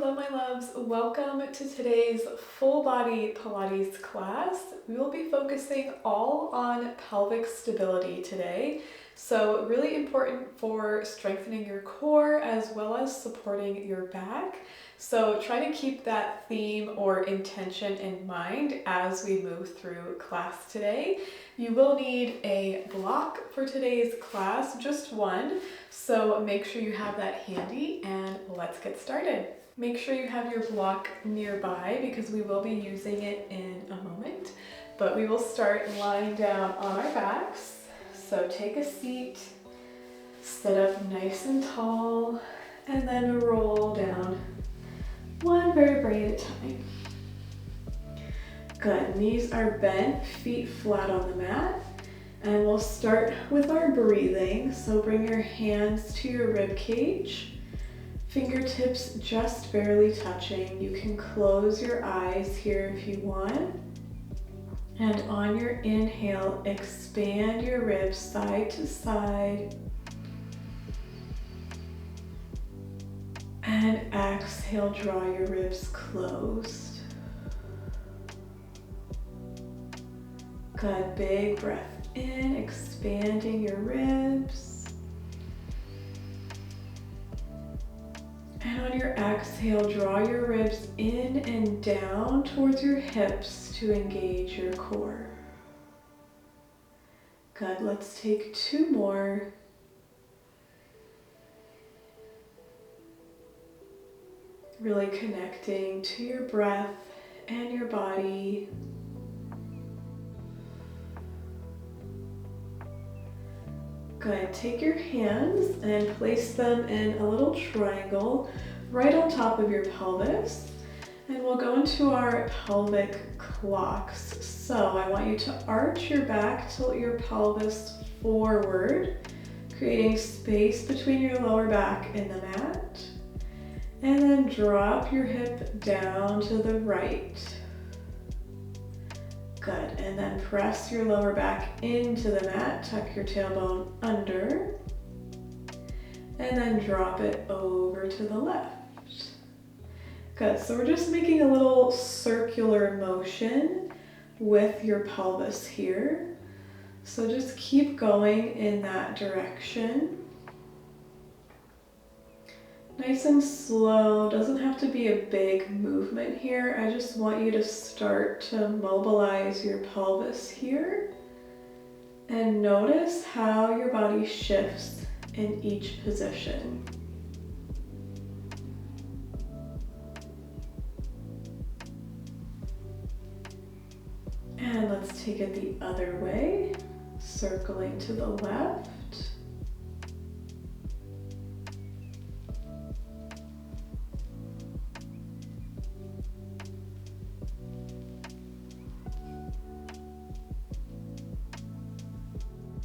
Hello my loves, welcome to today's full body Pilates class. We will be focusing all on pelvic stability today. So really important for strengthening your core as well as supporting your back. So try to keep that theme or intention in mind as we move through class today. You will need a block for today's class, just one. So make sure you have that handy and let's get started. Make sure you have your block nearby because we will be using it in a moment. But we will start lying down on our backs. So take a seat, sit up nice and tall, and then roll down one vertebrae at a time. Good, knees are bent, feet flat on the mat. And we'll start with our breathing. So bring your hands to your rib cage. Fingertips just barely touching. You can close your eyes here if you want. And on your inhale, expand your ribs side to side. And exhale, draw your ribs closed. Good, big breath in, expanding your ribs. And on your exhale, draw your ribs in and down towards your hips to engage your core. Good, let's take two more. Really connecting to your breath and your body. Good, take your hands and place them in a little triangle right on top of your pelvis. And we'll go into our pelvic clocks. So I want you to arch your back, tilt your pelvis forward, creating space between your lower back and the mat. And then drop your hip down to the right. Good, and then press your lower back into the mat, tuck your tailbone under, and then drop it over to the left. Good, so we're just making a little circular motion with your pelvis here. So just keep going in that direction. Nice and slow, doesn't have to be a big movement here. I just want you to start to mobilize your pelvis here and notice how your body shifts in each position. And let's take it the other way, circling to the left.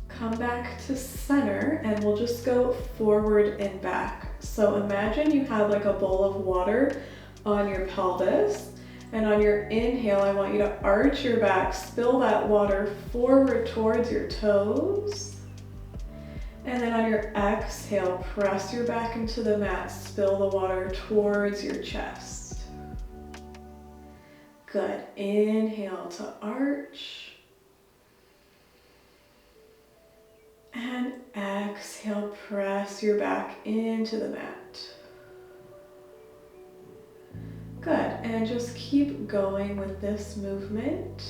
Come back to center and we'll just go forward and back. So imagine you have like a bowl of water on your pelvis, and on your inhale I want you to arch your back, spill that water forward towards your toes. And then on your exhale, press your back into the mat, spill the water towards your chest. Good, inhale to arch. And exhale, press your back into the mat. Good, and just keep going with this movement.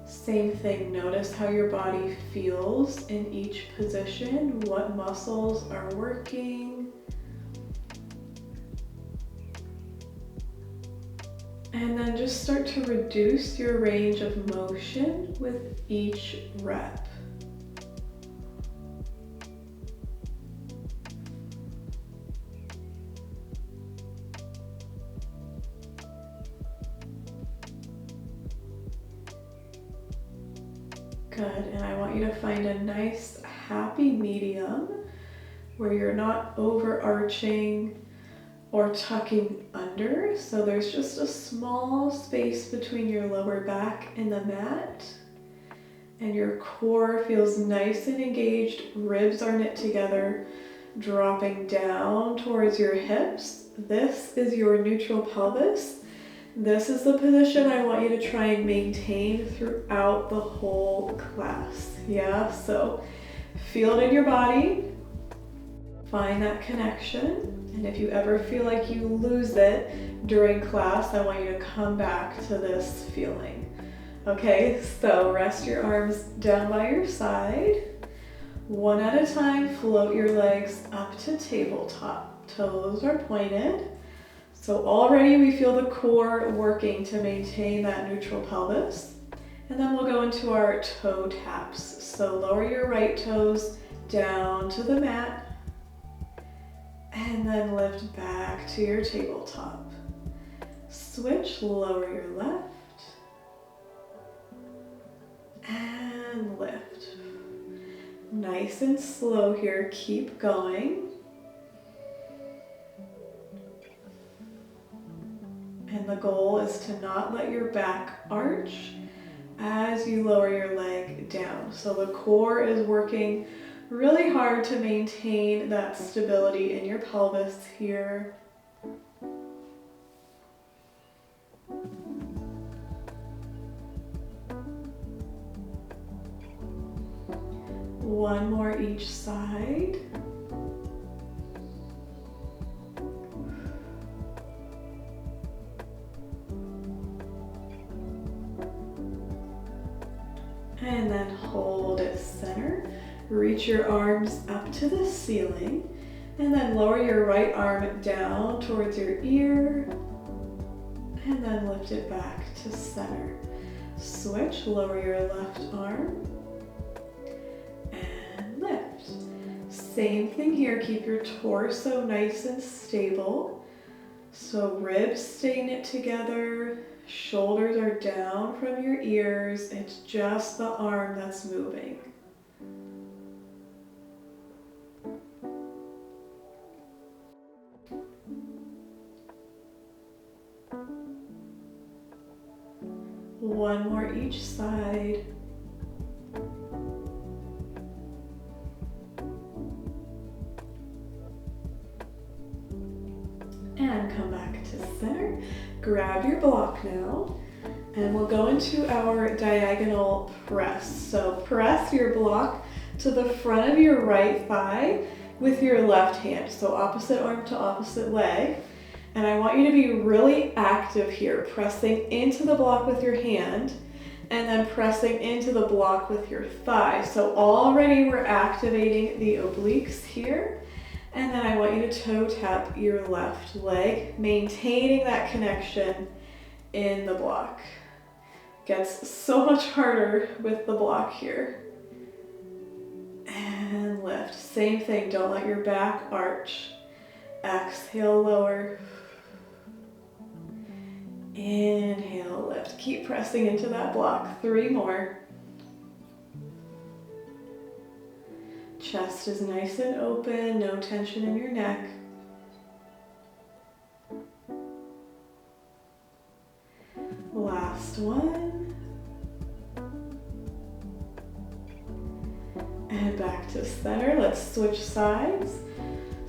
Same thing, notice how your body feels in each position, what muscles are working. And then just start to reduce your range of motion with each rep. Good, and I want you to find a nice happy medium where you're not overarching or tucking under. So there's just a small space between your lower back and the mat. And your core feels nice and engaged, ribs are knit together, dropping down towards your hips. This is your neutral pelvis. This is the position I want you to try and maintain throughout the whole class. Yeah, so feel it in your body. Find that connection. And if you ever feel like you lose it during class, I want you to come back to this feeling. Okay, so rest your arms down by your side. One at a time, float your legs up to tabletop. Toes are pointed. So already we feel the core working to maintain that neutral pelvis. And then we'll go into our toe taps. So lower your right toes down to the mat. And then lift back to your tabletop. Switch, lower your left. And lift. Nice and slow here, keep going. And the goal is to not let your back arch as you lower your leg down. So the core is working really hard to maintain that stability in your pelvis here. One more each side. And then hold at center. Reach your arms up to the ceiling. And then lower your right arm down towards your ear. And then lift it back to center. Switch, lower your left arm. And lift. Same thing here, keep your torso nice and stable. So ribs stay knit together. Shoulders are down from your ears. It's just the arm that's moving. One more each side. And come back to center. Grab your block now, and we'll go into our diagonal press. So press your block to the front of your right thigh with your left hand. So opposite arm to opposite leg. And I want you to be really active here, pressing into the block with your hand and then pressing into the block with your thigh. So already we're activating the obliques here. And then I want you to toe tap your left leg, maintaining that connection in the block. Gets so much harder with the block here. And lift. Same thing, don't let your back arch. Exhale, lower. Inhale, lift. Keep pressing into that block. 3 more. Chest is nice and open, no tension in your neck. Last one. And back to center. Let's switch sides.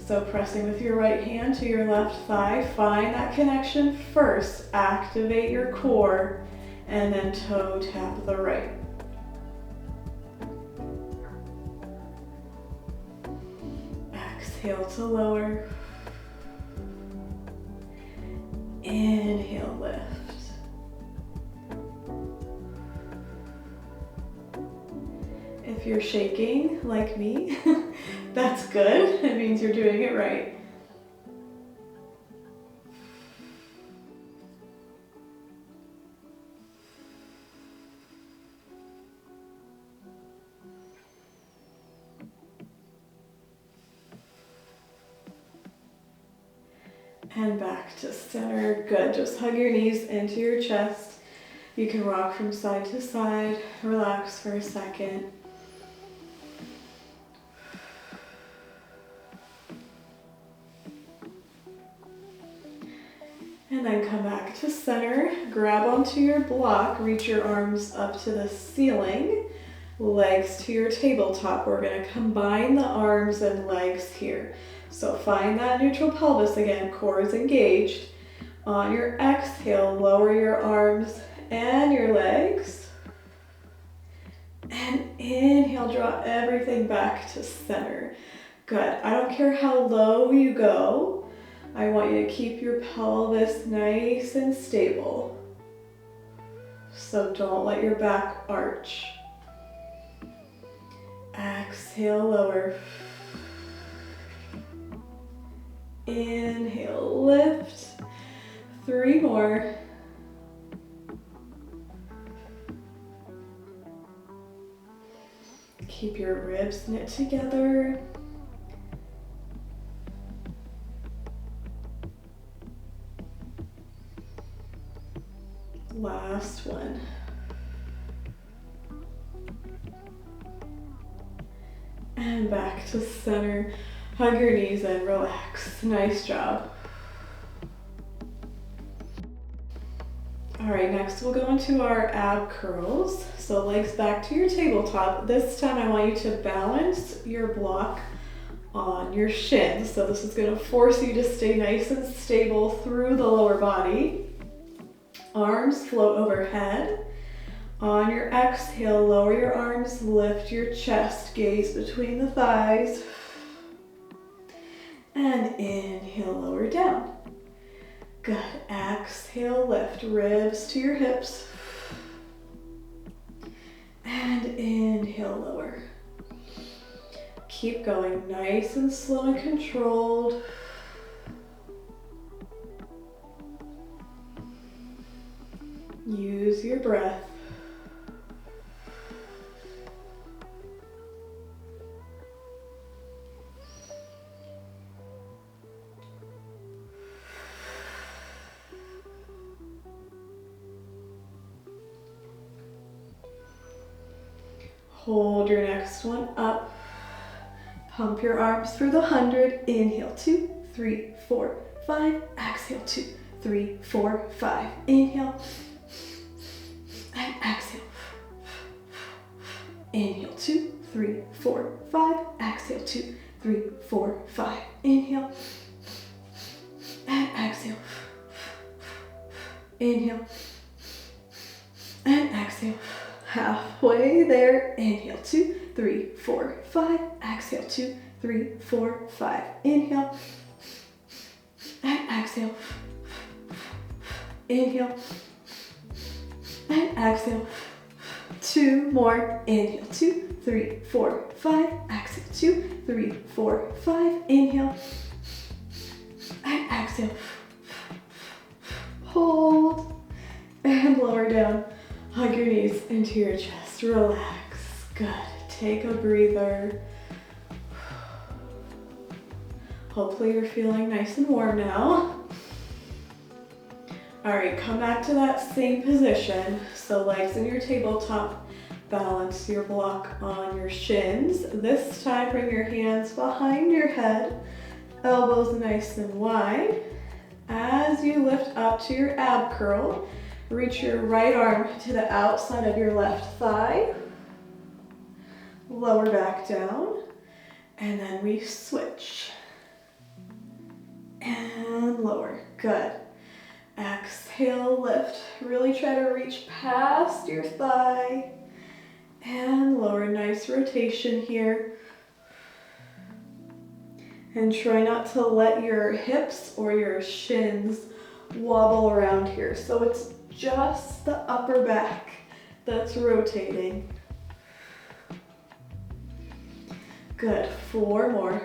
So pressing with your right hand to your left thigh, find that connection first. Activate your core and then toe tap the right. Exhale to lower. Inhale, lift. If you're shaking like me, that's good. It means you're doing it right. And back to center. Good. Just hug your knees into your chest. You can rock from side to side. Relax for a second. And then come back to center. Grab onto your block. Reach your arms up to the ceiling. Legs to your tabletop. We're going to combine the arms and legs here. So find that neutral pelvis again, core is engaged. On your exhale, lower your arms and your legs. And inhale, draw everything back to center. Good. I don't care how low you go. I want you to keep your pelvis nice and stable. So don't let your back arch. Exhale, lower. Inhale, lift. 3 more. Keep your ribs knit together. Last one. And back to center. Hug your knees and relax. Nice job. All right, next we'll go into our ab curls. So legs back to your tabletop. This time I want you to balance your block on your shins. So this is going to force you to stay nice and stable through the lower body. Arms float overhead. On your exhale, lower your arms, lift your chest, gaze between the thighs. And inhale, lower down. Good. Exhale, lift ribs to your hips. And inhale, lower. Keep going nice and slow and controlled. Use your breath. Hold your next one up. Pump your arms for the 100. Inhale, 2, 3, 4, 5. Exhale, 2, 3, 4, 5. Inhale. And exhale. Inhale, 2, 3, 4, 5. Exhale, 2, 3, 4, 5. Inhale. And exhale. Inhale. And exhale. Halfway there. Inhale, 2, 3, 4, 5. Exhale, 2, 3, 4, 5. Inhale. And exhale. Inhale. And exhale. 2 more. Inhale, 2, 3, 4, 5. Exhale, 2, 3, 4, 5. Inhale. And exhale. Hold. And lower down. Hug your knees into your chest. Relax. Good. Take a breather. Hopefully you're feeling nice and warm now. All right, come back to that same position. So legs in your tabletop. Balance your block on your shins. This time bring your hands behind your head. Elbows nice and wide. As you lift up to your ab curl, reach your right arm to the outside of your left thigh. Lower back down. And then we switch. And lower. Good. Exhale, lift. Really try to reach past your thigh. And lower. Nice rotation here. And try not to let your hips or your shins wobble around here. So it's just the upper back that's rotating. Good. 4 more.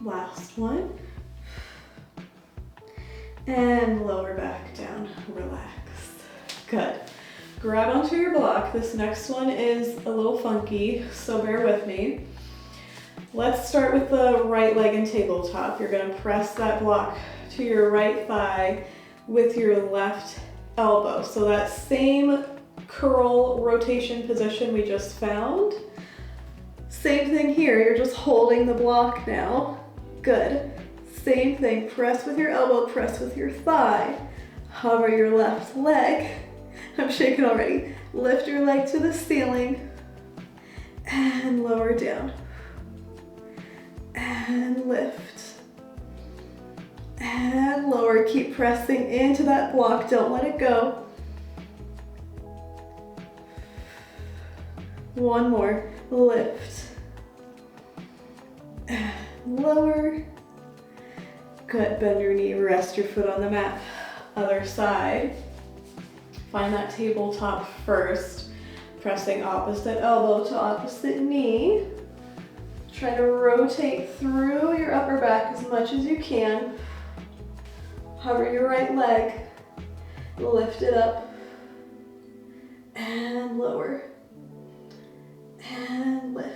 Last one. And lower back down. Relax. Good. Grab onto your block. This next one is a little funky, so bear with me. Let's start with the right leg and tabletop. You're going to press that block to your right thigh with your left elbow. So that same curl rotation position we just found. Same thing here. You're just holding the block now. Good. Same thing, press with your elbow, press with your thigh. Hover your left leg. I'm shaking already. Lift your leg to the ceiling and lower down. And lift. And lower. Keep pressing into that block. Don't let it go. One more. Lift. And lower. Good. Bend your knee. Rest your foot on the mat. Other side. Find that tabletop first. Pressing opposite elbow to opposite knee. Try to rotate through your upper back as much as you can. Hover your right leg. Lift it up. And lower. And lift.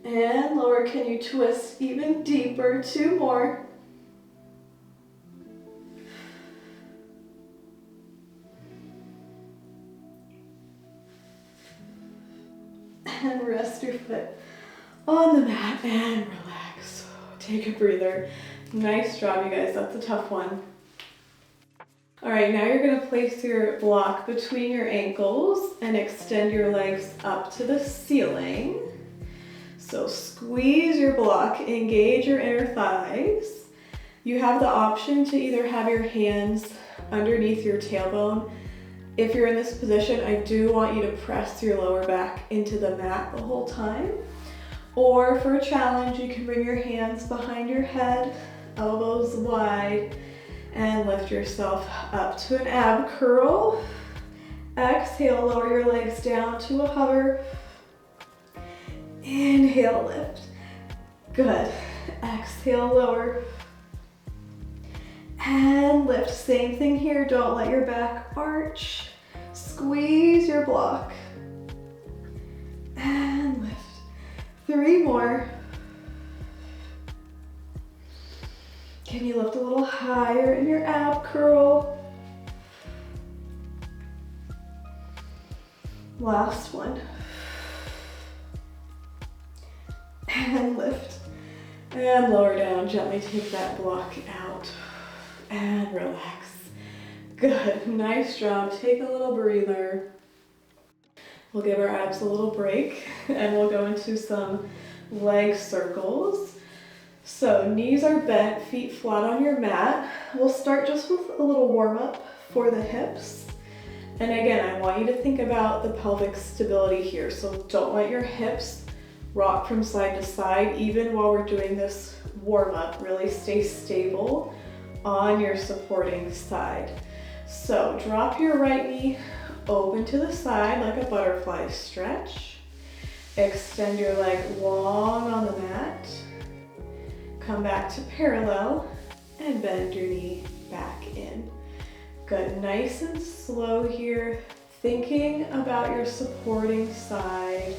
And lower. Can you twist even deeper? 2 more. And rest your foot on the mat and relax. Take a breather. Nice job, you guys. That's a tough one. All right, now you're going to place your block between your ankles and extend your legs up to the ceiling. So squeeze your block, engage your inner thighs. You have the option to either have your hands underneath your tailbone. If you're in this position, I do want you to press your lower back into the mat the whole time. Or for a challenge, you can bring your hands behind your head, elbows wide, and lift yourself up to an ab curl. Exhale, lower your legs down to a hover. Inhale, lift. Good. Exhale, lower. And lift. Same thing here. Don't let your back arch. Squeeze your block. And lift. 3 more. Can you lift a little higher in your ab curl? Last one. And lift. And lower down. Gently take that block out. And relax. Good. Nice job. Take a little breather. We'll give our abs a little break and we'll go into some leg circles. So knees are bent, feet flat on your mat. We'll start just with a little warm up for the hips. And again, I want you to think about the pelvic stability here. So don't let your hips rock from side to side, even while we're doing this warm up. Really stay stable on your supporting side. So drop your right knee open to the side like a butterfly stretch. Extend your leg long on the mat. Come back to parallel and bend your knee back in. Good, nice and slow here. Thinking about your supporting side.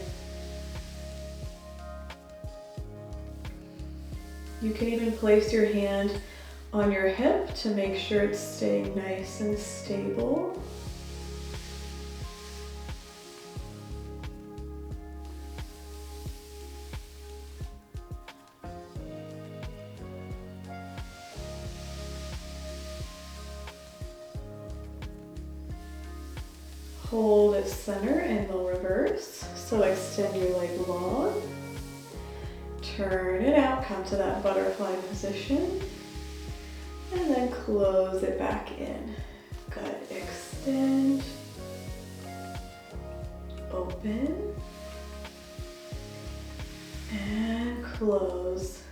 You can even place your hand on your hip to make sure it's staying nice and stable. Hold at center and we'll reverse. So extend your leg long. Turn it out, come to that butterfly position. And then close it back in. Good, extend. Open. And close.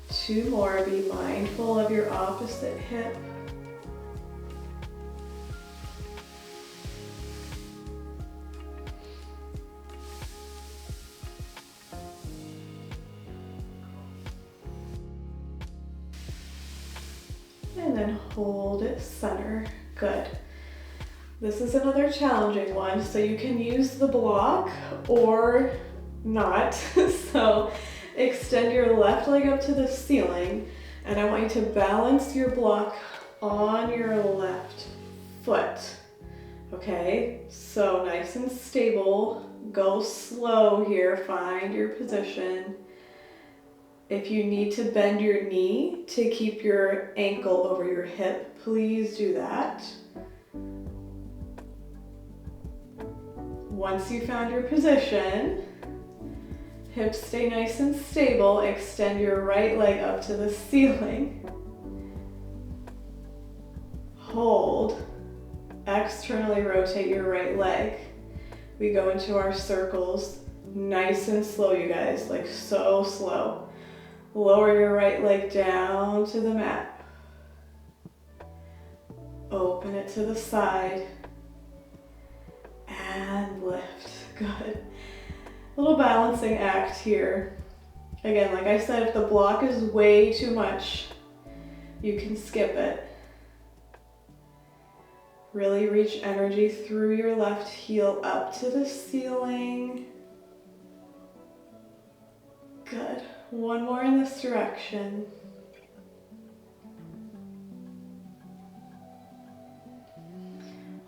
2 more, be mindful of your opposite hip. And then hold it center. Good. This is another challenging one, so you can use the block or not. So extend your left leg up to the ceiling, and I want you to balance your block on your left foot. Okay, so nice and stable. Go slow here, find your position. If you need to bend your knee to keep your ankle over your hip, please do that. Once you found your position, hips stay nice and stable, extend your right leg up to the ceiling. Hold, externally rotate your right leg. We go into our circles, nice and slow, you guys, like so slow. Lower your right leg down to the mat. Open it to the side. And lift. Good. Little balancing act here. Again, like I said, if the block is way too much, you can skip it. Really reach energy through your left heel up to the ceiling. Good. One more in this direction.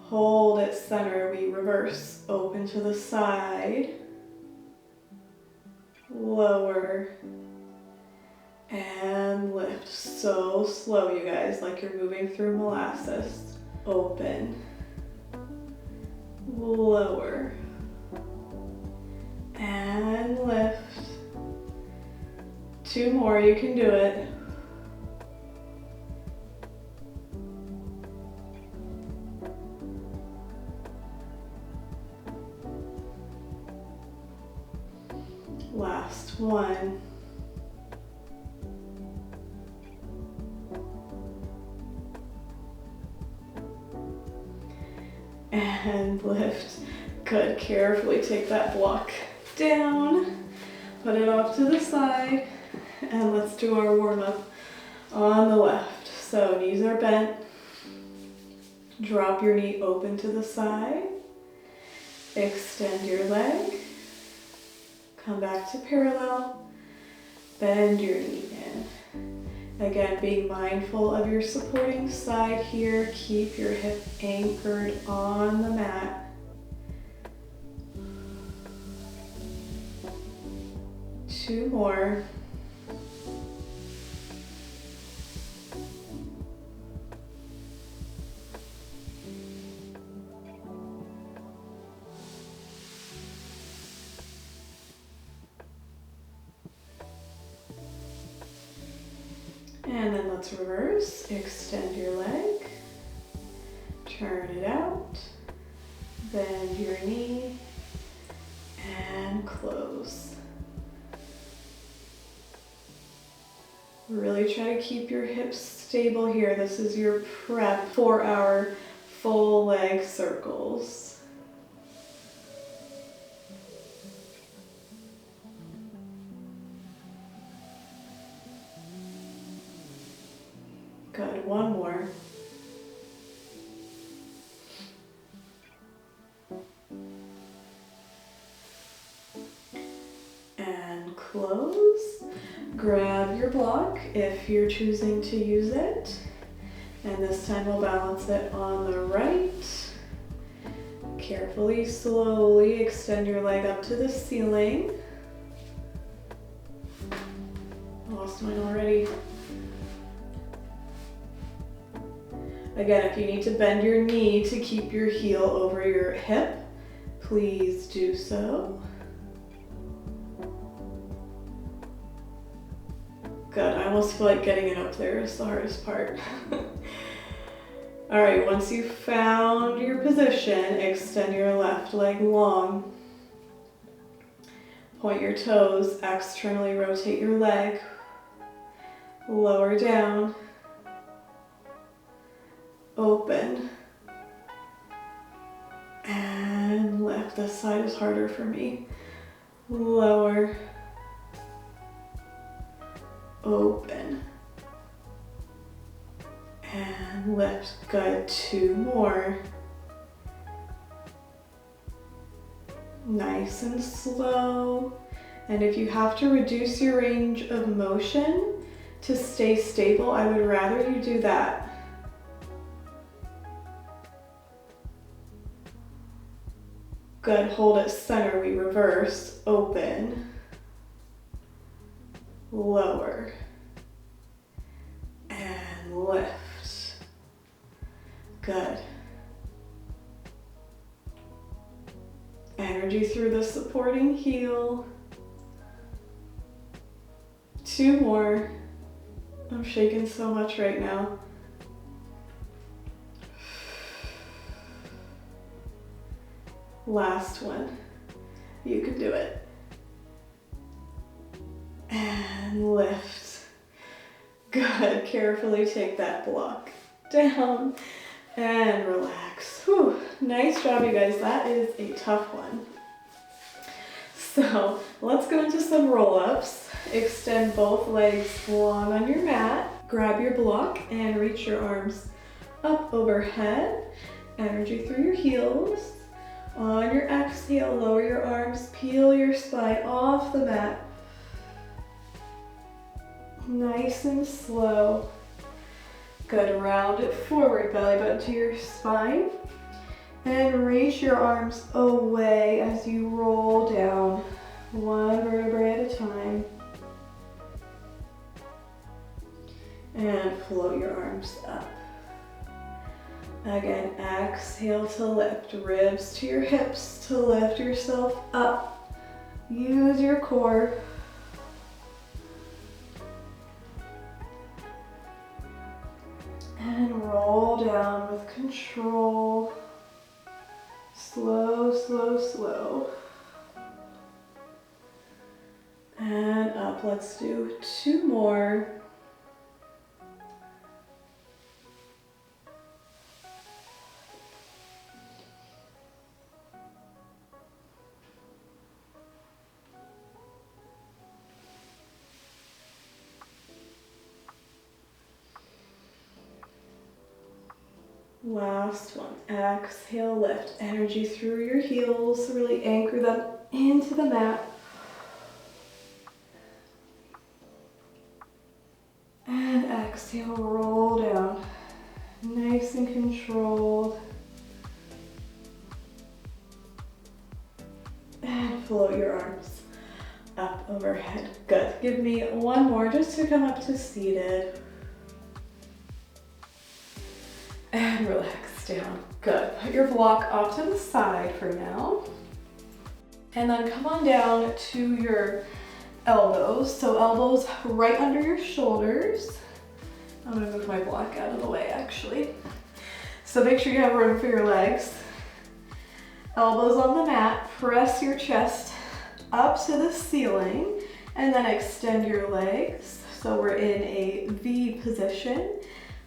Hold at center, we reverse, open to the side, lower, and lift. So slow, you guys, like you're moving through molasses. Open, lower, and lift. 2 more, you can do it. Last one. And lift. Good. Carefully take that block down. Put it off to the side. And let's do our warm-up on the left. So knees are bent. Drop your knee open to the side. Extend your leg. Come back to parallel. Bend your knee in. Again, being mindful of your supporting side here. Keep your hip anchored on the mat. 2 more. And then let's reverse. Extend your leg. Turn it out. Bend your knee. And close. Really try to keep your hips stable here. This is your prep for our full leg circles. Good, 1 more. And close. Grab your block if you're choosing to use it. And this time we'll balance it on the right. Carefully, slowly extend your leg up to the ceiling. Lost mine already. Again, if you need to bend your knee to keep your heel over your hip, please do so. Good, I almost feel like getting it up there is the hardest part. All right, once you've found your position, extend your left leg long. Point your toes, externally rotate your leg. Lower down. Open. And lift. This side is harder for me. Lower. Open. And lift. Good. 2 more. Nice and slow. And if you have to reduce your range of motion to stay stable, I would rather you do that. Good, hold at center, we reverse, open, lower, and lift. Good. Energy through the supporting heel. 2 more. I'm shaking so much right now. Last one. You can do it. And lift. Good. Carefully take that block down and relax. Whew. Nice job, you guys. That is a tough one. So let's go into some roll-ups. Extend both legs long on your mat. Grab your block and reach your arms up overhead. Energy through your heels. On your exhale, lower your arms, peel your spine off the mat. Nice and slow. Good, round it forward, belly button to your spine. And reach your arms away as you roll down, one vertebrae at a time. And float your arms up. Again, exhale to lift, ribs to your hips to lift yourself up. Use your core. And roll down with control. Slow, slow, slow. And up, let's do 2 more. Last one. Exhale, lift. Energy through your heels. Really anchor them into the mat. And exhale, roll down. Nice and controlled. And float your arms up overhead. Good. Give me 1 more just to come up to seated. And relax down. Good. Put your block off to the side for now. And then come on down to your elbows. So elbows right under your shoulders. I'm gonna move my block out of the way actually. So make sure you have room for your legs. Elbows on the mat. Press your chest up to the ceiling and then extend your legs. So we're in a V position.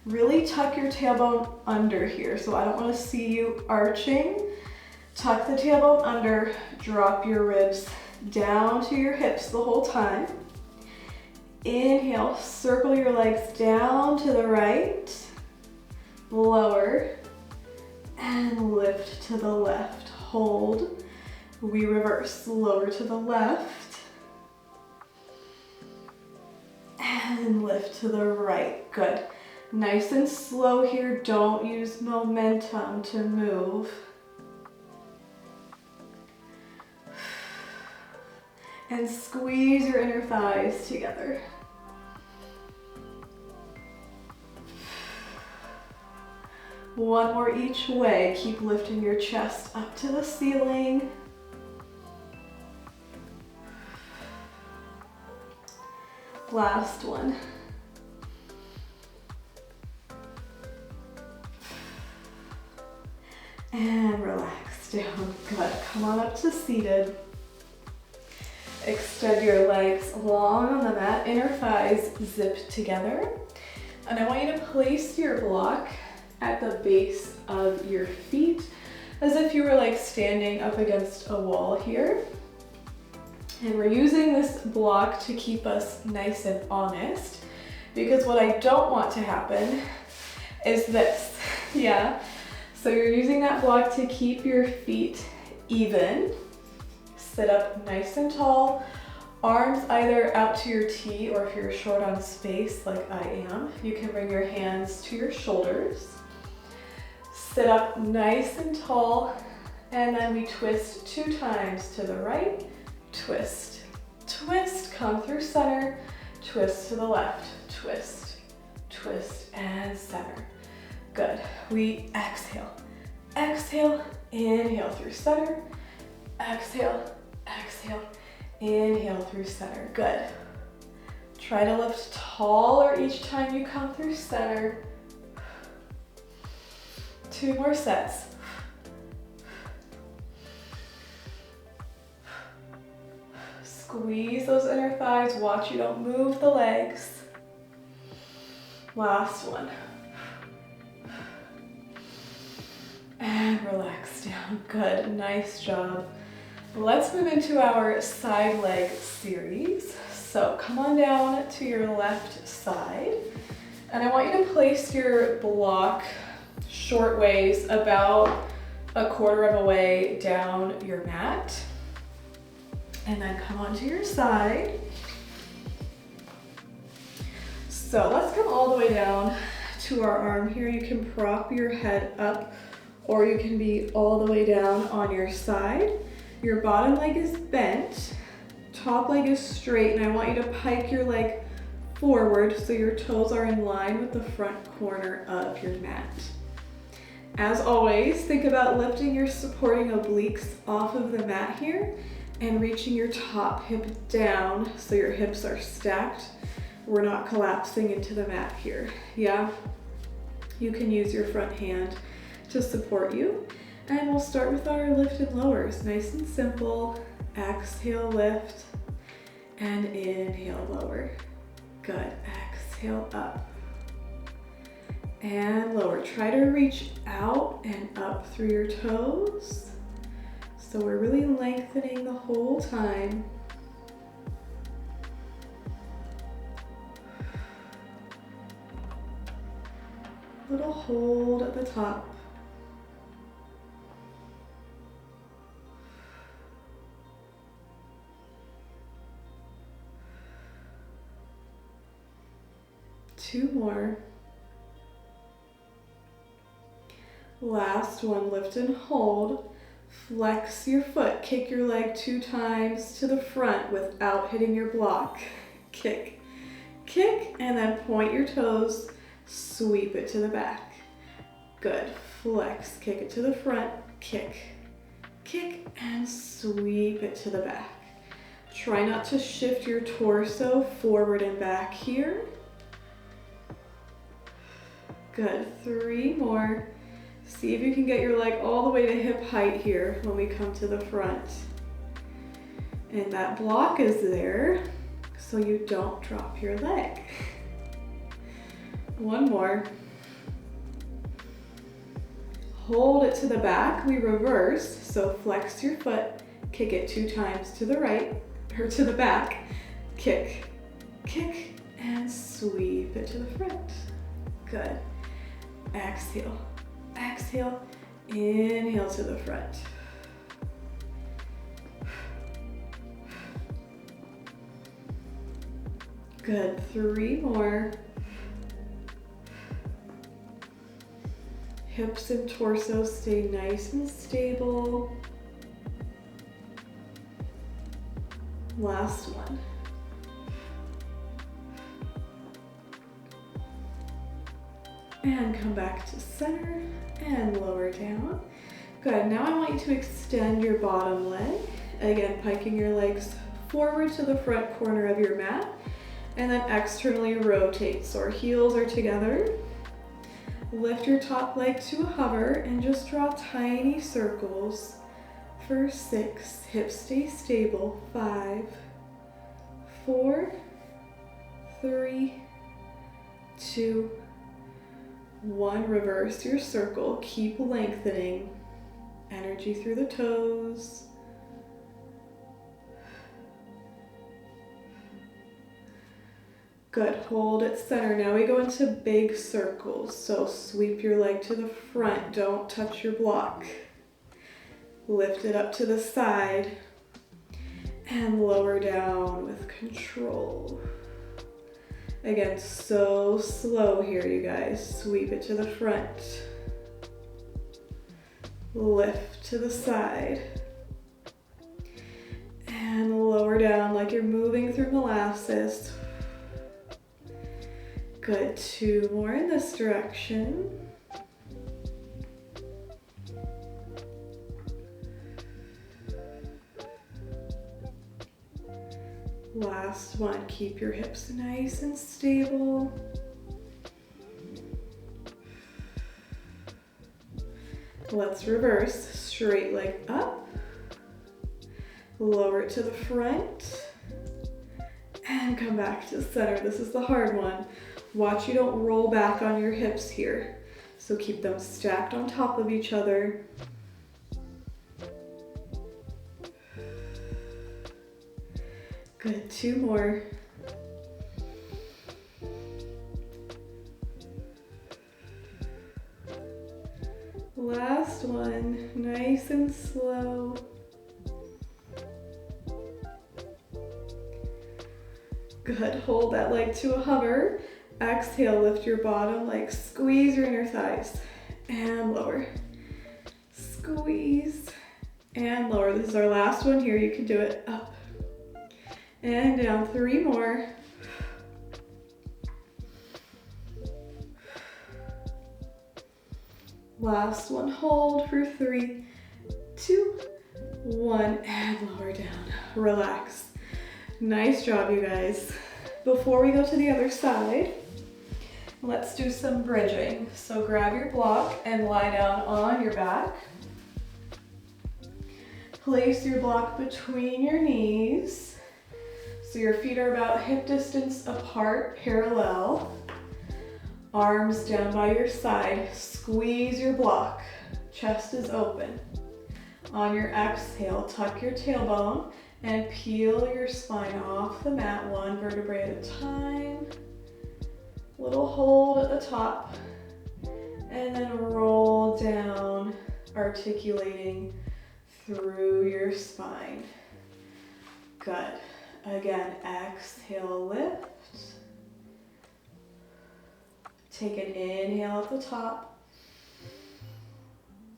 Really tuck your tailbone under here. So I don't want to see you arching. Tuck the tailbone under, drop your ribs down to your hips the whole time. Inhale, circle your legs down to the right, lower, and lift to the left. Hold. We reverse, lower to the left, and lift to the right. Good. Nice and slow here, don't use momentum to move. And squeeze your inner thighs together. One more each way, keep lifting your chest up to the ceiling. Last one. And relax down. Good. Come on up to seated. Extend your legs long on the mat, inner thighs zip together. And I want you to place your block at the base of your feet as if you were like standing up against a wall here. And we're using this block to keep us nice and honest, because what I don't want to happen is this. Yeah. So you're using that block to keep your feet even. Sit up nice and tall. Arms either out to your T, or if you're short on space like I am, you can bring your hands to your shoulders. Sit up nice and tall, and then we twist 2 times to the right. Twist, twist, come through center, twist to the left, twist, twist, and center. Good. We exhale, exhale, inhale through center, exhale, exhale, inhale through center. Good. Try to lift taller each time you come through center. 2 more sets. Squeeze those inner thighs. Watch you don't move the legs. Last one. And relax down. Good. Nice job. Let's move into our side leg series. So come on down to your left side. And I want you to place your block short ways, about 1/4 of a way down your mat. And then come onto your side. So let's come all the way down to our arm here. You can prop your head up, or you can be all the way down on your side. Your bottom leg is bent, top leg is straight, and I want you to pike your leg forward so your toes are in line with the front corner of your mat. As always, think about lifting your supporting obliques off of the mat here and reaching your top hip down so your hips are stacked. We're not collapsing into the mat here. Yeah, you can use your front hand to support you. And we'll start with our lift and lowers. Nice and simple. Exhale, lift, and inhale, lower. Good. Exhale, up. And lower. Try to reach out and up through your toes. So we're really lengthening the whole time. Little hold at the top. Two more. Last one, lift and hold. Flex your foot, kick your leg 2 times to the front without hitting your block. Kick, kick, and then point your toes, sweep it to the back. Good, flex, kick it to the front, kick, kick, and sweep it to the back. Try not to shift your torso forward and back here. Good, 3 more. See if you can get your leg all the way to hip height here when we come to the front. And that block is there so you don't drop your leg. 1 more. Hold it to the back, we reverse, so flex your foot, kick it 2 times to the right, or to the back, kick, kick, and sweep it to the front. Good. Exhale, exhale, inhale to the front. Good, 3 more. Hips and torso stay nice and stable. Last one. And come back to center and lower down. Good, now I want you to extend your bottom leg. Again, piking your legs forward to the front corner of your mat, and then externally rotate. So our heels are together. Lift your top leg to a hover and just draw tiny circles for 6. Hips stay stable. 5, 4, 3, 2, 1. Reverse your circle. Keep lengthening. Energy through the toes. Good, hold at center. Now we go into big circles. So sweep your leg to the front, don't touch your block. Lift it up to the side and lower down with control. Again, so slow here, you guys. Sweep it to the front. Lift to the side. And lower down like you're moving through molasses. Good, 2 more in this direction. Last one, keep your hips nice and stable. Let's reverse, straight leg up, lower it to the front, and come back to center. This is the hard one. Watch you don't roll back on your hips here. So keep them stacked on top of each other. Good, 2 more. Last one, nice and slow. Good, hold that leg to a hover. Exhale, lift your bottom leg, squeeze your inner thighs, and lower. Squeeze, and lower. This is our last one here. You can do it up and down. 3 more. Last one, hold for 3, 2, 1, and lower down. Relax. Nice job, you guys. Before we go to the other side, let's do some bridging. So grab your block and lie down on your back. Place your block between your knees. So your feet are about hip distance apart, parallel. Arms down by your side. Squeeze your block. Chest is open. On your exhale, tuck your tailbone and peel your spine off the mat, 1 vertebrae at a time. Little hold at the top, and then roll down, articulating through your spine. Good. Again, exhale, lift. Take an inhale at the top,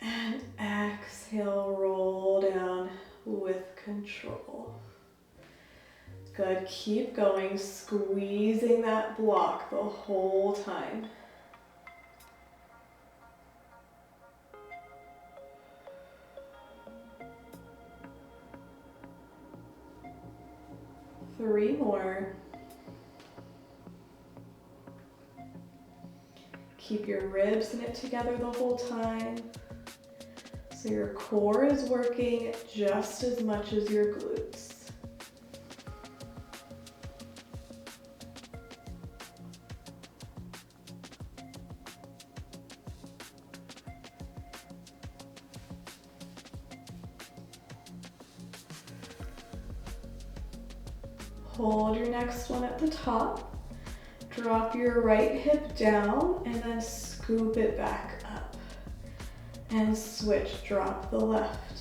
and exhale, roll down with control. Good, keep going, squeezing that block the whole time. Three more. Keep your ribs knit together the whole time. So your core is working just as much as your glutes. Hold your next one at the top. Drop your right hip down and then scoop it back up. And switch, drop the left.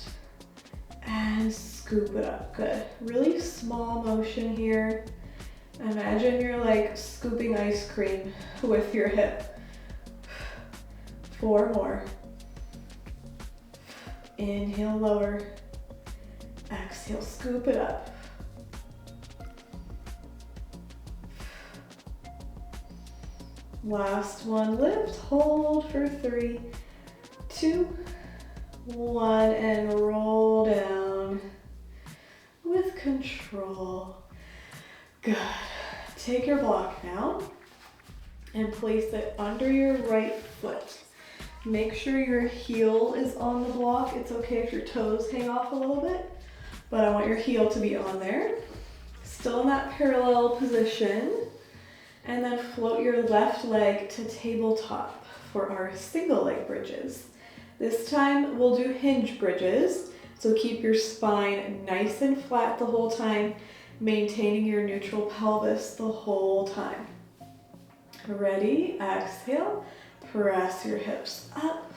And scoop it up, good. Really small motion here. Imagine you're like scooping ice cream with your hip. 4 more. Inhale, lower. Exhale, scoop it up. Last one, lift, hold for 3, 2, 1, and roll down with control. Good. Take your block now and place it under your right foot. Make sure your heel is on the block. It's okay if your toes hang off a little bit, but I want your heel to be on there. Still in that parallel position. And then float your left leg to tabletop for our single leg bridges. This time we'll do hinge bridges. So keep your spine nice and flat the whole time, maintaining your neutral pelvis the whole time. Ready? Exhale. Press your hips up.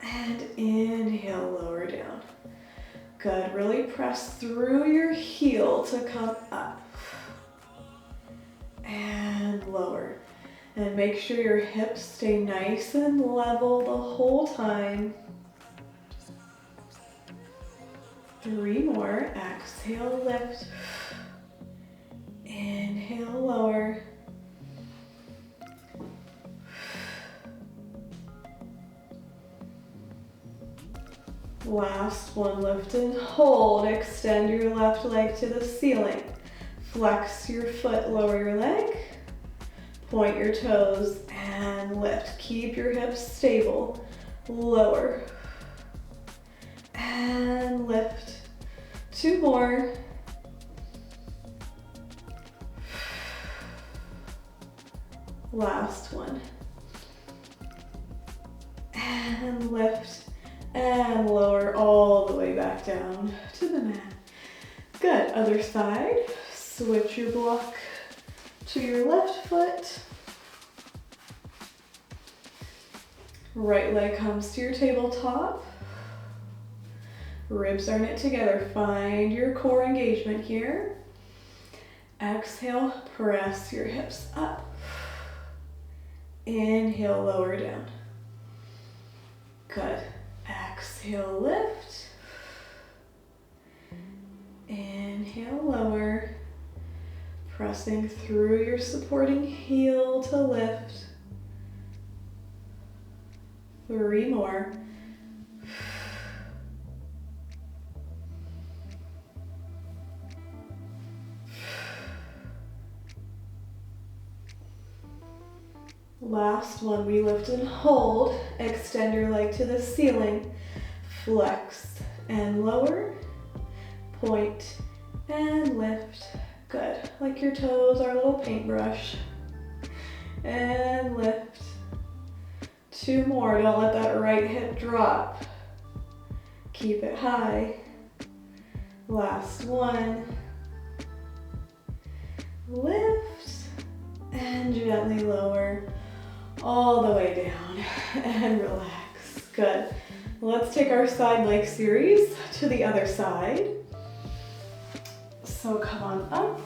And inhale, lower down. Good. Really press through your heel to come up. And lower. And make sure your hips stay nice and level the whole time. 3 more. Exhale, lift. Inhale, lower. Last one, lift and hold. Extend your left leg to the ceiling. Flex your foot, lower your leg. Point your toes and lift. Keep your hips stable. Lower. And lift. 2 more. Last one. And lift. And lower all the way back down to the mat. Good. Other side. Switch your block to your left foot. Right leg comes to your tabletop. Ribs are knit together. Find your core engagement here. Exhale, press your hips up. Inhale, lower down. Good. Exhale, lift. Inhale, lower. Pressing through your supporting heel to lift. 3 more. Last one, we lift and hold. Extend your leg to the ceiling. Flex and lower. Point and lift. Good. Like your toes are a little paintbrush. And lift. 2 more. Don't let that right hip drop. Keep it high. Last one. Lift and gently lower all the way down and relax. Good. Let's take our side leg series to the other side. So come on up,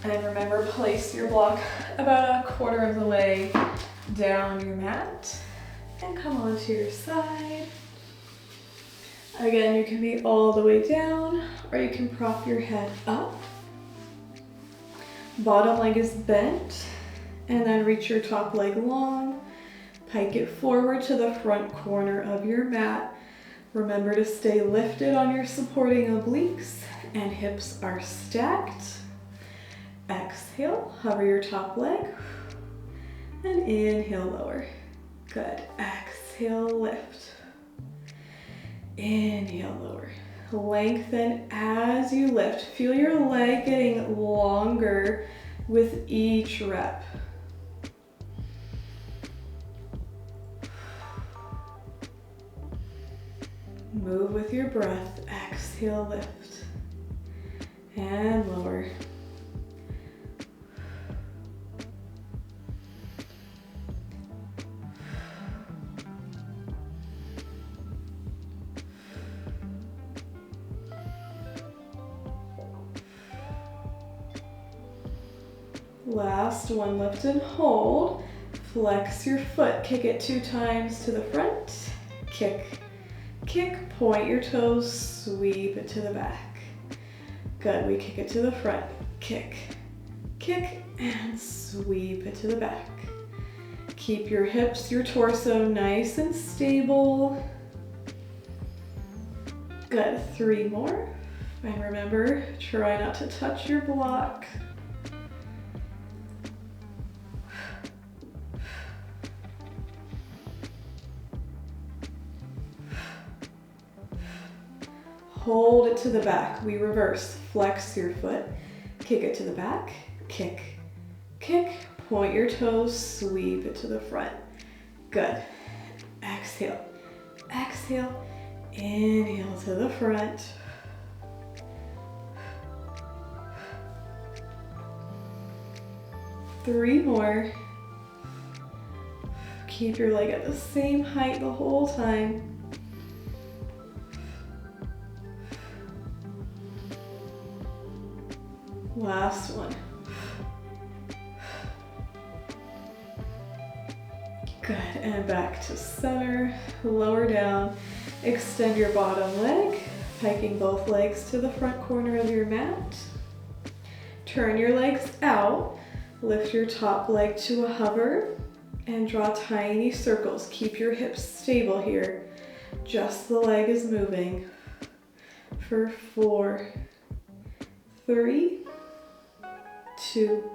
and remember, place your block about 1/4 of the way down your mat, and come onto your side. Again, you can be all the way down, or you can prop your head up. Bottom leg is bent, and then reach your top leg long. Pike it forward to the front corner of your mat. Remember to stay lifted on your supporting obliques, and hips are stacked. Exhale, hover your top leg, and inhale, lower. Good. Exhale, lift. Inhale, lower. Lengthen as you lift. Feel your leg getting longer with each rep. Move with your breath. Exhale, lift. And lower. Last one, lift and hold. Flex your foot. Kick it 2 times to the front. Kick. Kick, point your toes, sweep it to the back. Good, we kick it to the front. Kick, kick, and sweep it to the back. Keep your hips, your torso nice and stable. Good, 3 more. And remember, try not to touch your block. Hold it to the back. We reverse. Flex your foot. Kick it to the back. Kick. Kick. Point your toes. Sweep it to the front. Good. Exhale. Exhale. Inhale to the front. Three more. Keep your leg at the same height the whole time. Last one. Good, and back to center. Lower down. Extend your bottom leg, piking both legs to the front corner of your mat. Turn your legs out. Lift your top leg to a hover and draw tiny circles. Keep your hips stable here. Just the leg is moving. For 4, 3, 2,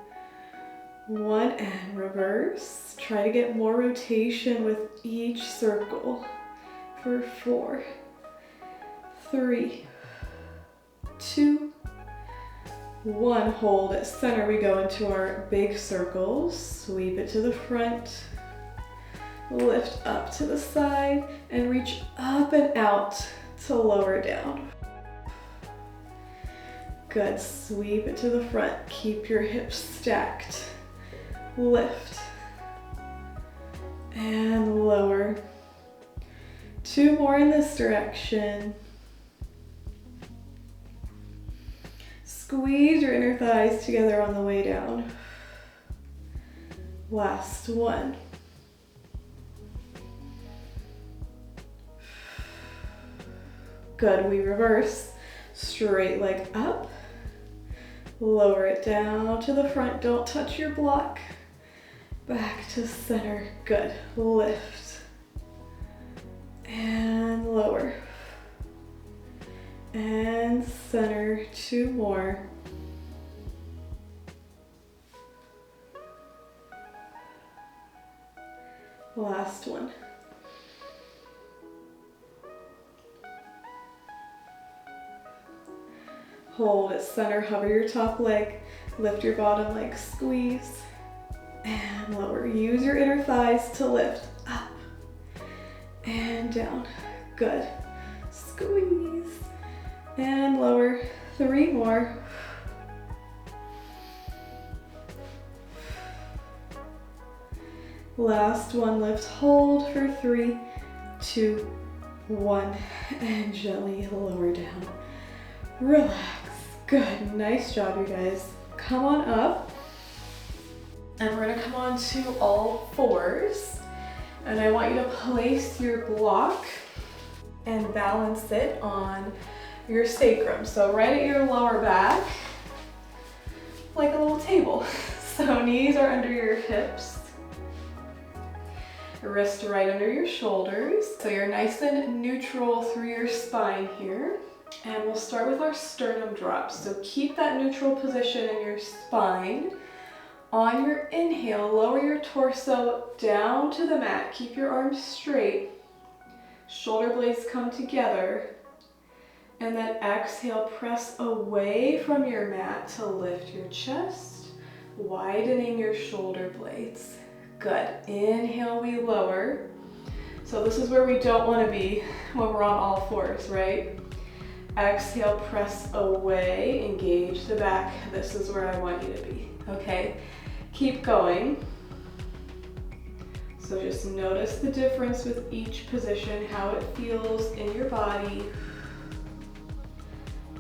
1, and reverse. Try to get more rotation with each circle. For 4, 3, 2, 1. Hold at center. We go into our big circles. Sweep it to the front. Lift up to the side and reach up and out to lower down. Good. Sweep it to the front. Keep your hips stacked. Lift and lower. 2 more in this direction. Squeeze your inner thighs together on the way down. Last one. Good. We reverse. Straight leg up. Lower it down to the front. Don't touch your block. Back to center. Good. Lift. And lower. And center. 2 more. Last one. Hold at center, hover your top leg, lift your bottom leg, squeeze, and lower. Use your inner thighs to lift up and down. Good. Squeeze and lower. 3 more. Last one, lift, hold for 3, 2, 1, and gently lower down. Relax. Good. Nice job, you guys. Come on up. And we're gonna come on to all fours. And I want you to place your block and balance it on your sacrum. So right at your lower back, like a little table. So knees are under your hips. Wrist right under your shoulders. So you're nice and neutral through your spine here. And we'll start with our sternum drops. So keep that neutral position in your spine. On your inhale, lower your torso down to the mat. Keep your arms straight. Shoulder blades come together. And then exhale, press away from your mat to lift your chest, widening your shoulder blades. Good. Inhale, we lower. So this is where we don't want to be when we're on all fours, right? Exhale, press away, engage the back. This is where I want you to be, okay? Keep going. So just notice the difference with each position, how it feels in your body.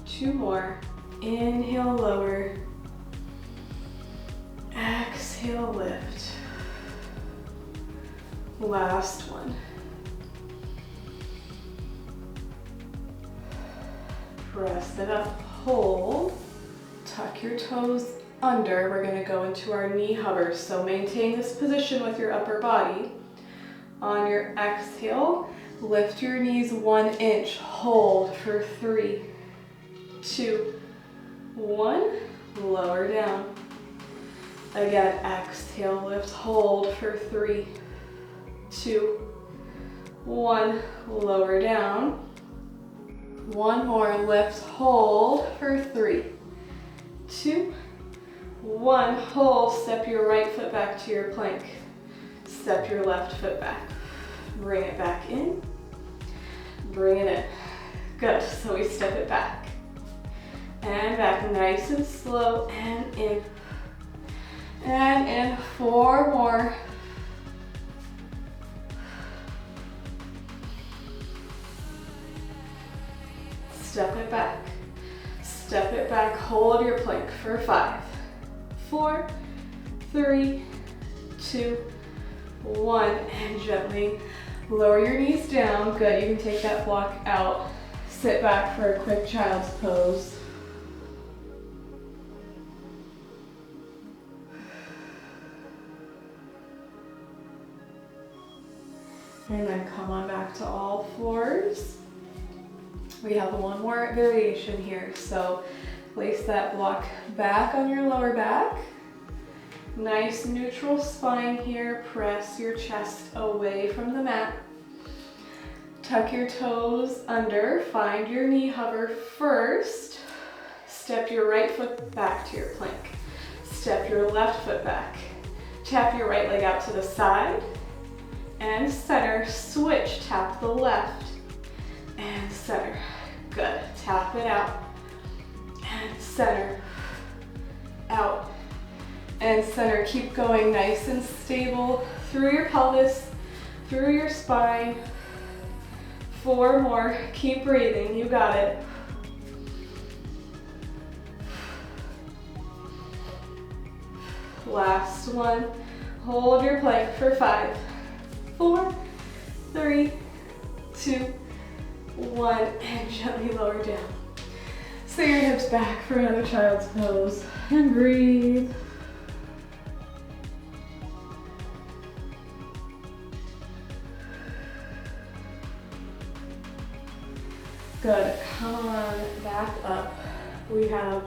2 more. Inhale, lower. Exhale, lift. Last one. Press it up, hold, tuck your toes under. We're gonna go into our knee hovers. So maintain this position with your upper body. On your exhale, lift your knees 1 inch, hold for 3, 2, 1, lower down. Again, exhale, lift, hold for 3, 2, 1, lower down. 1 more, lift, hold for 3, 2, 1, hold. Step your right foot back to your plank. Step your left foot back. Bring it back in, bring it in. Good, so we step it back. And back, nice and slow, and in. And in, 4 more. Step it back. Step it back, hold your plank for 5, 4, 3, 2, 1, and gently lower your knees down. Good, you can take that block out. Sit back for a quick child's pose. And then come on back to all fours. We have one more variation here. So place that block back on your lower back. Nice neutral spine here. Press your chest away from the mat. Tuck your toes under. Find your knee hover first. Step your right foot back to your plank. Step your left foot back. Tap your right leg out to the side. And center. Switch. Tap the left. And center. Good. Tap it out. And center. Out. And center. Keep going nice and stable through your pelvis, through your spine. 4 more. Keep breathing. You got it. Last one. Hold your plank for 5, 4, 3, 2, 1, and gently lower down. Sway your hips back for another child's pose and breathe. Good. Come on back up. We have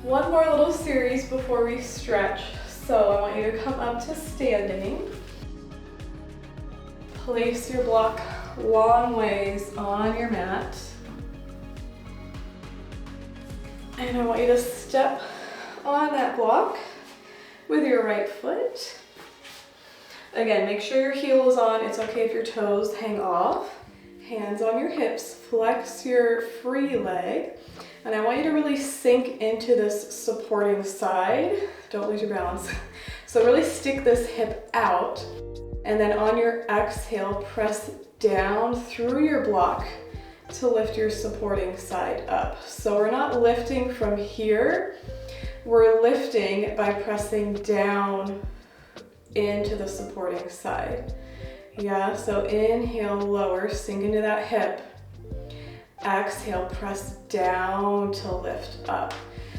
one more little series before we stretch. So I want you to come up to standing. Place your block long ways on your mat. And I want you to step on that block with your right foot. Again, make sure your heel is on. It's okay if your toes hang off. Hands on your hips, flex your free leg. And I want you to really sink into this supporting side. Don't lose your balance. So really stick this hip out. And then on your exhale, press down through your block to lift your supporting side up. So we're not lifting from here. We're lifting by pressing down into the supporting side. Yeah, so inhale, lower, sink into that hip. Exhale, press down to lift up.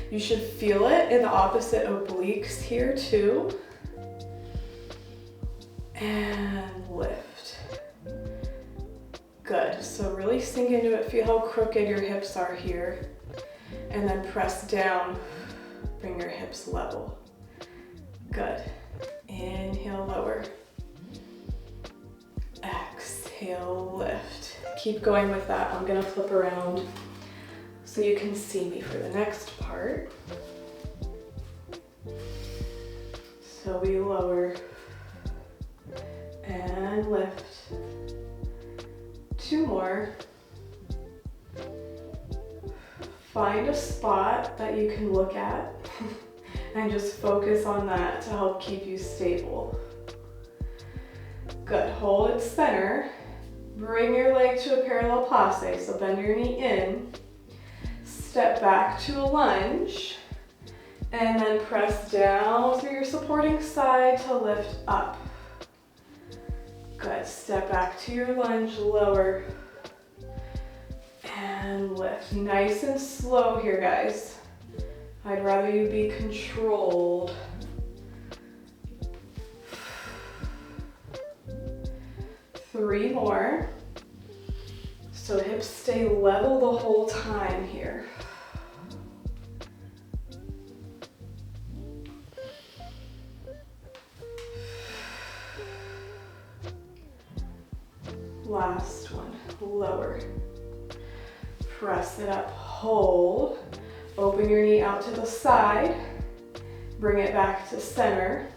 You should feel it in the opposite obliques here too. And lift. Good, so really sink into it. Feel how crooked your hips are here. And then press down, bring your hips level. Good. Inhale, lower. Exhale, lift. Keep going with that. I'm gonna flip around so you can see me for the next part. So we lower and lift. 2 more. Find a spot that you can look at and just focus on that to help keep you stable. Good, hold it center. Bring your leg to a parallel passe, so bend your knee in. Step back to a lunge. And then press down through your supporting side to lift up. Good, step back to your lunge, lower. And lift. Nice and slow here, guys. I'd rather you be controlled. 3 more. So hips stay level the whole time here. Last one, lower. Press it up, hold. Open your knee out to the side. Bring it back to center.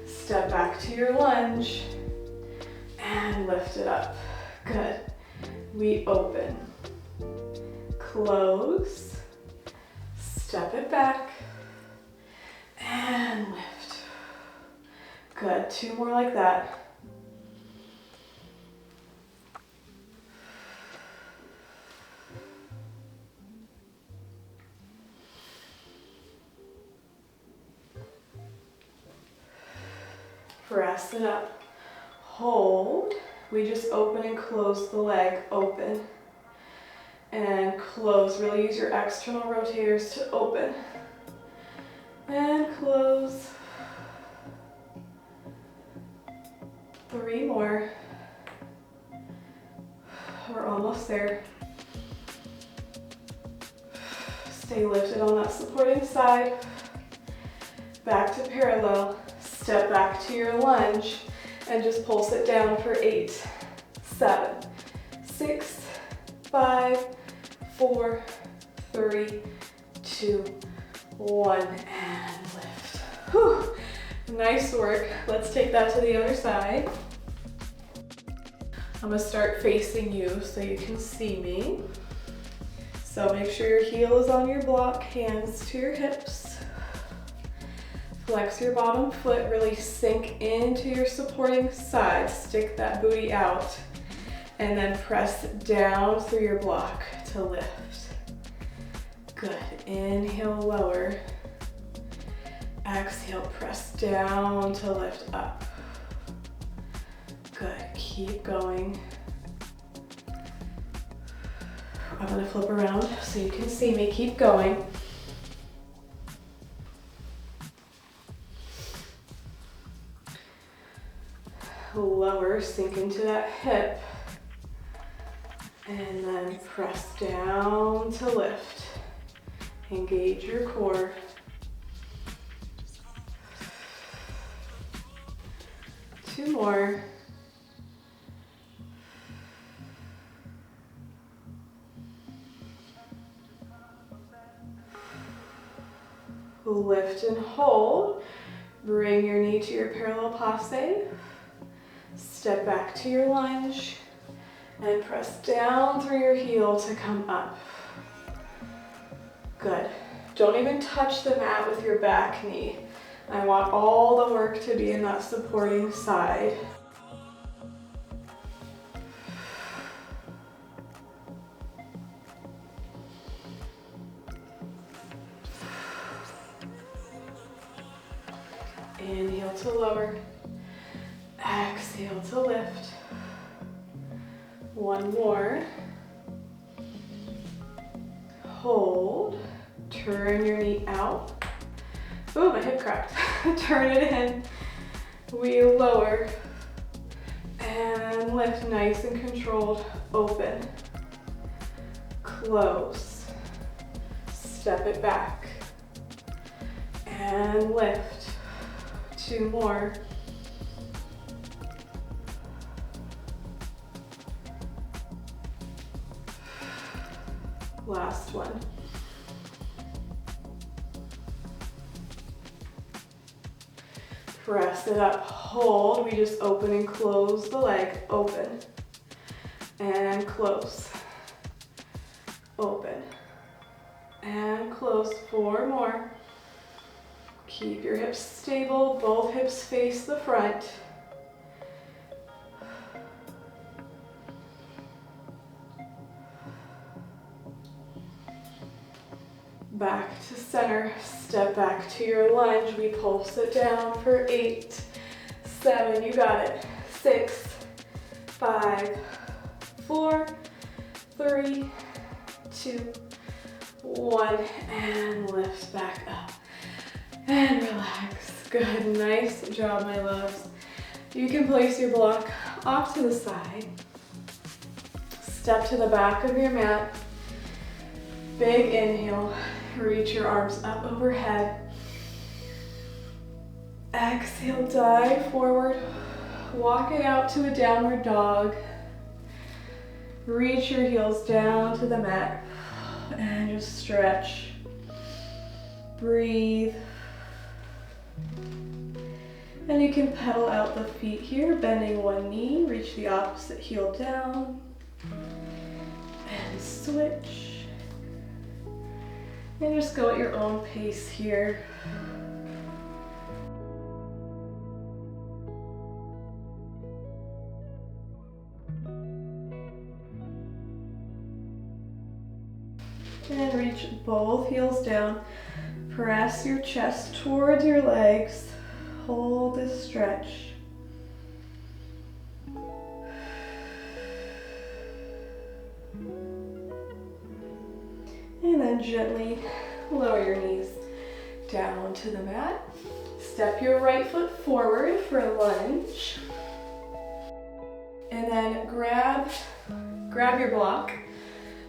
Step back to your lunge. And lift it up. Good. We open. Close. Step it back. And lift. Good. 2 more like that. Press it up. Hold. We just open and close the leg. Open and close. Really use your external rotators to open and close. 3 more. We're almost there. Stay lifted on that supporting side. Back to parallel. Step back to your lunge and just pulse it down for 8, 7, 6, 5, 4, 3, 2, 1, and lift. Whew. Nice work. Let's take that to the other side. I'm gonna start facing you so you can see me. So make sure your heel is on your block, hands to your hips. Flex your bottom foot, really sink into your supporting side. Stick that booty out. And then press down through your block to lift. Good. Inhale, lower. Exhale, press down to lift up. Good. Keep going. I'm going to flip around so you can see me. Keep going. Lower, sink into that hip. And then press down to lift. Engage your core. Two more. Lift and hold. Bring your knee to your parallel passe. Step back to your lunge and press down through your heel to come up. Good. Don't even touch the mat with your back knee. I want all the work to be in that supporting side. Inhale to lower. Exhale to lift. One more. Hold. Turn your knee out. Oh, my hip cracked. Turn it in. We lower. And lift nice and controlled. Open. Close. Step it back. And lift. Two more. Last one. Press it up, hold. We just open and close the leg. Open and close. Open and close. Four more. Keep your hips stable. Both hips face the front. Back to center, step back to your lunge. We pulse it down for 8, 7, you got it. 6, 5, 4, 3, 2, 1, and lift back up. And relax. Good, nice job, my loves. You can place your block off to the side. Step to the back of your mat. Big inhale. Reach your arms up overhead. Exhale, dive forward. Walk it out to a downward dog. Reach your heels down to the mat and just stretch. Breathe. And you can pedal out the feet here, bending one knee, reach the opposite heel down, and switch. And just go at your own pace here. And reach both heels down. Press your chest towards your legs. Hold this stretch. And then gently lower your knees down to the mat. Step your right foot forward for a lunge. And then grab Grab your block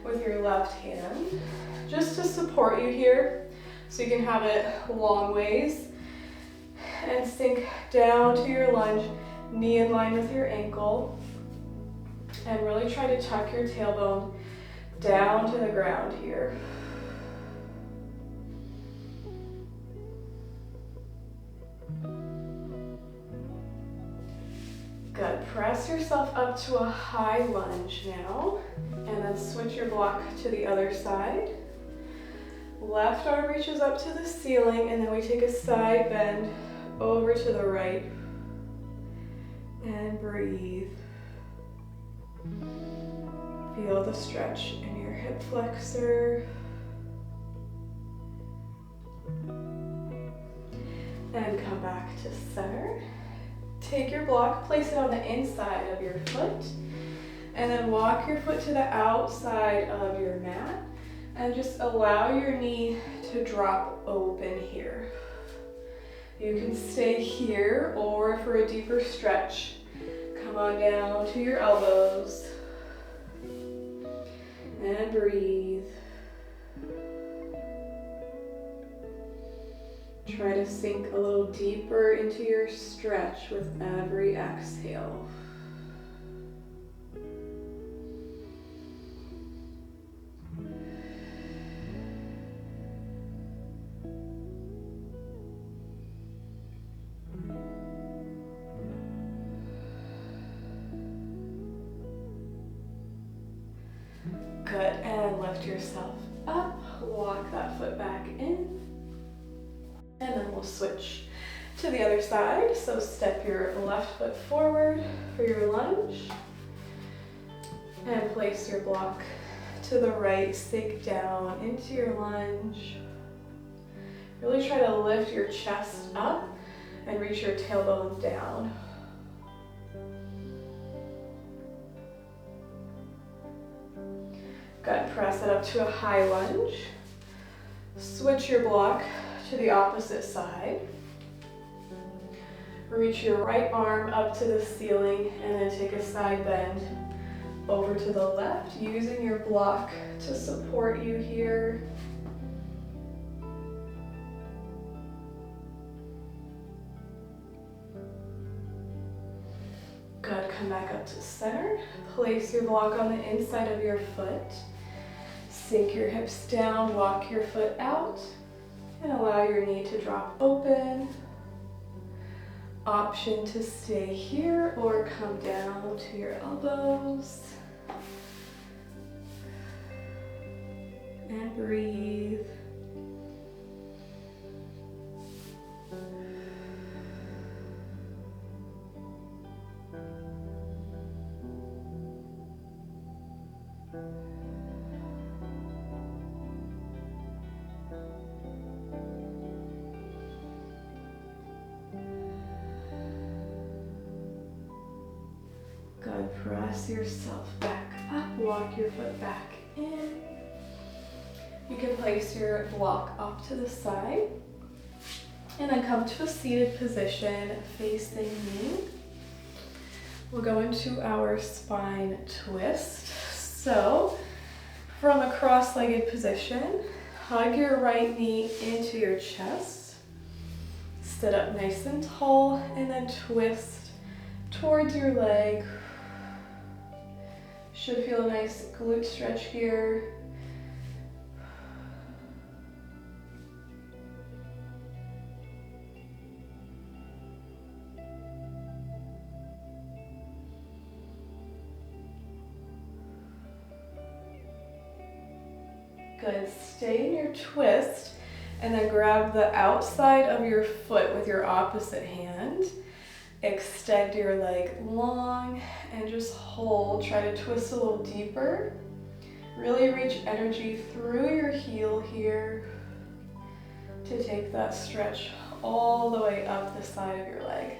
with your left hand just to support you here so you can have it long ways, and sink down to your lunge, knee in line with your ankle, and really try to tuck your tailbone down to the ground here. Good. Press yourself up to a high lunge now, and then switch your block to the other side. Left arm reaches up to the ceiling, and then we take a side bend over to the right. And breathe. Feel the stretch in your hip flexor. And come back to center. Take your block, place it on the inside of your foot, and then walk your foot to the outside of your mat, and just allow your knee to drop open here. You can stay here, or for a deeper stretch, come on down to your elbows and breathe. Try to sink a little deeper into your stretch with every exhale. Good, and lift yourself up, walk that foot back in. And then we'll switch to the other side. So step your left foot forward for your lunge. And place your block to the right, sink down into your lunge. Really try to lift your chest up and reach your tailbone down. Good, press it up to a high lunge. Switch your block to the opposite side. Reach your right arm up to the ceiling and then take a side bend over to the left, using your block to support you here. Good, come back up to center. Place your block on the inside of your foot. Sink your hips down, walk your foot out, and allow your knee to drop open. Option to stay here or come down to your elbows. And breathe. Good, press yourself back up, walk your foot back in. You can place your block off to the side and then come to a seated position facing me. We'll go into our spine twist. So from a cross-legged position, hug your right knee into your chest. Sit up nice and tall and then twist towards your leg. Should feel a nice glute stretch here. Good, stay in your twist and then grab the outside of your foot with your opposite hand. Extend your leg long and just hold. Try to twist a little deeper. Really reach energy through your heel here to take that stretch all the way up the side of your leg.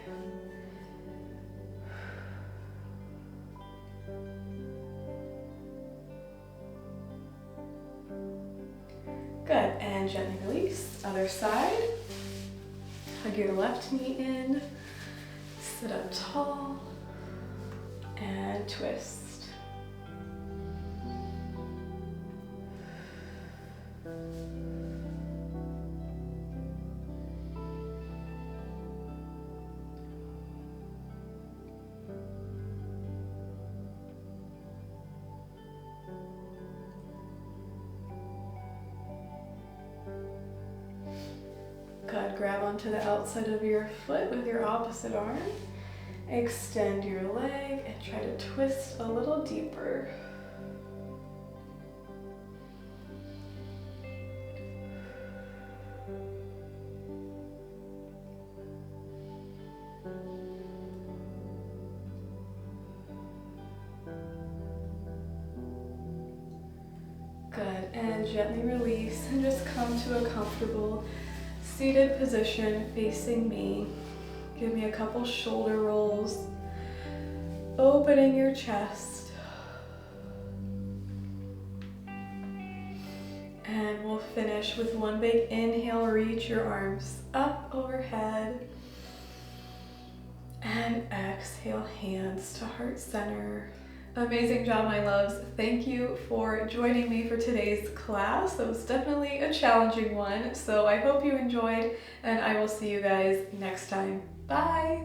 Good, and gently release. Other side. Hug your left knee in. Sit up tall and twist. grab onto the outside of your foot with your opposite arm. Extend your leg and try to twist a little deeper. Good, and gently release and just come to a comfortable seated position facing me. Give me a couple shoulder rolls, opening your chest. And we'll finish with one big inhale, reach your arms up overhead. And exhale, hands to heart center. Amazing job, my loves. Thank you for joining me for today's class. That was definitely a challenging one, so I hope you enjoyed, and I will see you guys next time. Bye!